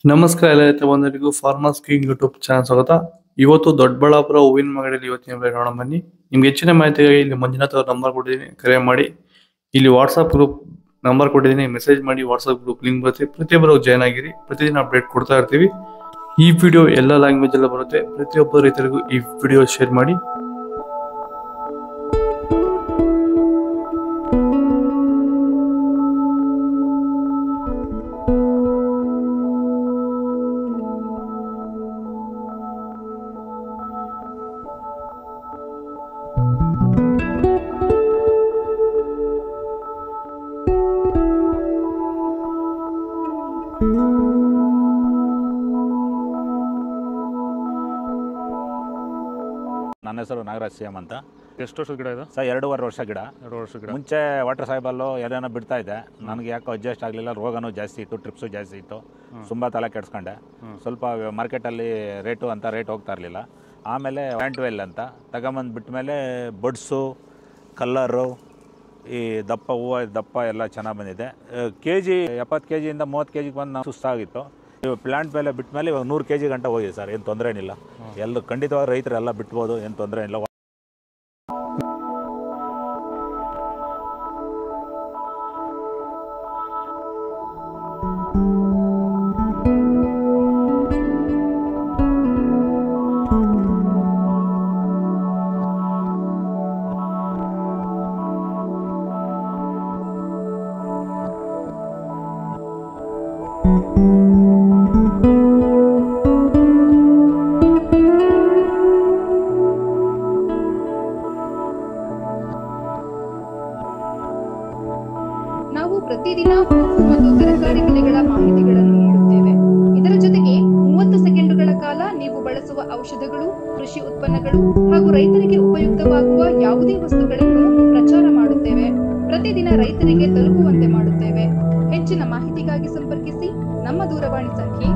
ನಮಸ್ಕಾರ ಎಲ್ಲ ರೈತ ಬಂಧುಗಳಿಗೂ ಫಾರ್ಮರ್ಸ್ ಕಿಂಗ್ ಯೂಟ್ಯೂಬ್ ಚಾನಲ್ ಸ್ವಾಗತ. ಇವತ್ತು ದೊಡ್ಡಬಳ್ಳಾಪುರ ಹೂವಿನ ಮಾರ್ಕೆಟಲ್ಲಿ ಇವತ್ತಿನ ಬೆಲೆ ನೋಡೋಣ ಬನ್ನಿ. ನಿಮ್ಗೆ ಹೆಚ್ಚಿನ ಮಾಹಿತಿಗಾಗಿ ಇಲ್ಲಿ ಮಂಜುನಾಥ್ ಅವ್ರ ನಂಬರ್ ಕೊಟ್ಟಿದ್ದೀನಿ, ಕರೆ ಮಾಡಿ. ಇಲ್ಲಿ ವಾಟ್ಸ್ಆಪ್ ಗ್ರೂಪ್ ನಂಬರ್ ಕೊಟ್ಟಿದ್ದೀನಿ, ಮೆಸೇಜ್ ಮಾಡಿ. ವಾಟ್ಸ್ಆಪ್ ಗ್ರೂಪ್ ಲಿಂಕ್ ಬರುತ್ತೆ, ಪ್ರತಿಯೊಬ್ಬರು ಜಾಯ್ನ್ ಆಗಿರಿ. ಪ್ರತಿದಿನ ಅಪ್ಡೇಟ್ ಕೊಡ್ತಾ ಇರ್ತೀವಿ. ಈ ವಿಡಿಯೋ ಎಲ್ಲ ಲ್ಯಾಂಗ್ವೇಜ್ ಎಲ್ಲ ಬರುತ್ತೆ. ಪ್ರತಿಯೊಬ್ಬ ರೈತರಿಗೂ ಈ ವಿಡಿಯೋ ಶೇರ್ ಮಾಡಿ. ನನ್ನ ಹೆಸರು ನಾಗರಾಜ್ ಸಿಎಂ ಅಂತ. ಎಷ್ಟು ವರ್ಷದ ಗಿಡ ಇದು ಸರ್ 2.5 ವರ್ಷ ಗಿಡ. 2 ವರ್ಷದ ಗಿಡ. ಮುಂಚೆ ವಾಟರ್ ಸಾಯಿಬಲ್ಲು ಏನೇನೋ ಬಿಡ್ತಾ ಇದ್ದೆ. ನನಗೆ ಯಾಕೋ ಅಡ್ಜಸ್ಟ್ ಆಗಲಿಲ್ಲ. ರೋಗನೂ ಜಾಸ್ತಿ ಇತ್ತು, ಟ್ರಿಪ್ಸು ಜಾಸ್ತಿ ಇತ್ತು. ತುಂಬ ತಲೆ ಕೆಡ್ಸ್ಕೊಂಡೆ. ಸ್ವಲ್ಪ ಮಾರ್ಕೆಟಲ್ಲಿ ರೇಟ್ ಹೋಗ್ತಾ ಇರಲಿಲ್ಲ. ಆಮೇಲೆ ವ್ಯಾಂಟ್ವೆಲ್ ಅಂತ ತಗೊಂಬಂದು ಬಿಟ್ಟ ಮೇಲೆ ಬಡ್ಸು, ಕಲ್ಲರು, ಈ ದಪ್ಪ ಹೂವು ದಪ್ಪ ಎಲ್ಲ ಚೆನ್ನಾಗಿ ಬಂದಿದೆ. ಕೆಜಿ 70 ಕೆಜಿಯಿಂದ 30 ಕೆಜಿಗೆ ಬಂದು ನಾವು ಸುಸ್ತಾಗಿತ್ತು. ಪ್ಲಾಂಟ್ ಮೇಲೆ ಬಿಟ್ಟ ಮೇಲೆ ಇವಾಗ 100 ಕೆಜಿ ಗಂಟ ಹೋಗಿದೆ ಸರ್. ಏನು ತೊಂದರೆ ಏನಿಲ್ಲ. ಎಲ್ಲ ಖಂಡಿತವಾಗಿ ರೈತರೆಲ್ಲ ಬಿಟ್ಬೋದು, ಏನು ತೊಂದರೆ ಇಲ್ಲ. ನಾವು ಪ್ರತಿದಿನ ಹೂವು ಮತ್ತು ತರಕಾರಿ ಬೆಲೆಗಳ ಮಾಹಿತಿಗಳನ್ನು ನೀಡುತ್ತೇವೆ. ಇದರ ಜೊತೆಗೆ 30 ಸೆಕೆಂಡುಗಳ ಕಾಲ ನೀವು ಬಳಸುವ ಔಷಧಗಳು, ಕೃಷಿ ಉತ್ಪನ್ನಗಳು ಹಾಗೂ ರೈತರಿಗೆ ಉಪಯುಕ್ತವಾಗುವ ಯಾವುದೇ ವಸ್ತುಗಳನ್ನು ಪ್ರಚಾರ ಮಾಡುತ್ತೇವೆ. ಪ್ರತಿದಿನ ರೈತರಿಗೆ ತಲುಪುವಂತೆ ಮಾಡುತ್ತೇವೆ. ಹೆಚ್ಚಿನ ಮಾಹಿತಿಗಾಗಿ ಸಂಪರ್ಕಿಸಿ. ನಮ್ಮ ದೂರವಾಣಿ ಸಂಖ್ಯೆ